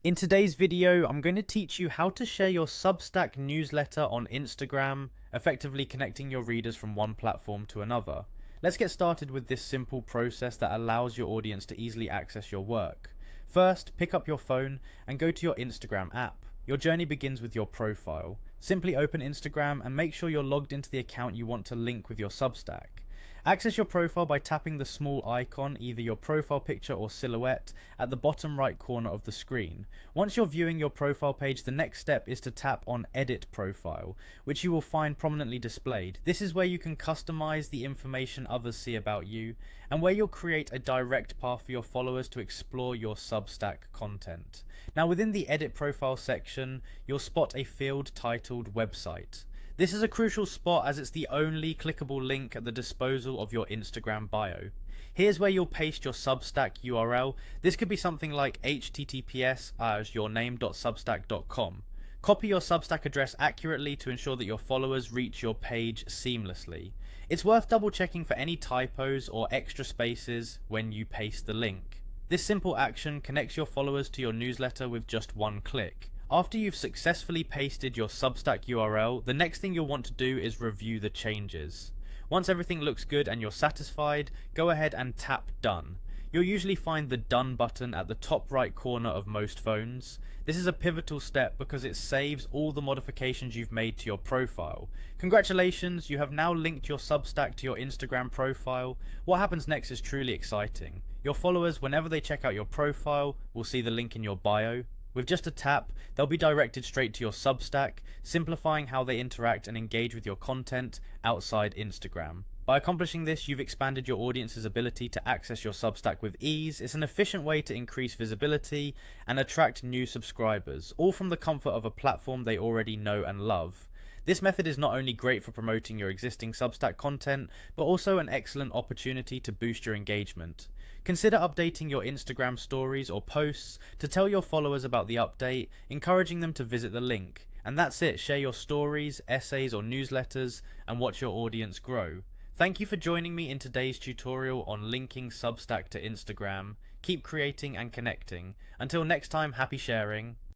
In today's video, I'm going to teach you how to share your Substack newsletter on Instagram, effectively connecting your readers from one platform to another. Let's get started with this simple process that allows your audience to easily access your work. First, pick up your phone and go to your Instagram app. Your journey begins with your profile. Simply open Instagram and make sure you're logged into the account you want to link with your Substack. Access your profile by tapping the small icon, either your profile picture or silhouette, at the bottom right corner of the screen. Once you're viewing your profile page, the next step is to tap on Edit Profile, which you will find prominently displayed. This is where you can customize the information others see about you, and where you'll create a direct path for your followers to explore your Substack content. Now, within the Edit Profile section, you'll spot a field titled Website. This is a crucial spot as it's the only clickable link at the disposal of your Instagram bio. Here's where you'll paste your Substack URL. This could be something like https yourname.substack.com. Copy your Substack address accurately to ensure that your followers reach your page seamlessly. It's worth double checking for any typos or extra spaces when you paste the link. This simple action connects your followers to your newsletter with just one click. After you've successfully pasted your Substack URL, the next thing you'll want to do is review the changes. Once everything looks good and you're satisfied, go ahead and tap Done. You'll usually find the Done button at the top right corner of most phones. This is a pivotal step because it saves all the modifications you've made to your profile. Congratulations, you have now linked your Substack to your Instagram profile. What happens next is truly exciting. Your followers, whenever they check out your profile, will see the link in your bio. With just a tap, they'll be directed straight to your Substack, simplifying how they interact and engage with your content outside Instagram. By accomplishing this, you've expanded your audience's ability to access your Substack with ease. It's an efficient way to increase visibility and attract new subscribers, all from the comfort of a platform they already know and love. This method is not only great for promoting your existing Substack content, but also an excellent opportunity to boost your engagement. Consider updating your Instagram stories or posts to tell your followers about the update, encouraging them to visit the link. And that's it, share your stories, essays or newsletters and watch your audience grow. Thank you for joining me in today's tutorial on linking Substack to Instagram. Keep creating and connecting. Until next time, happy sharing.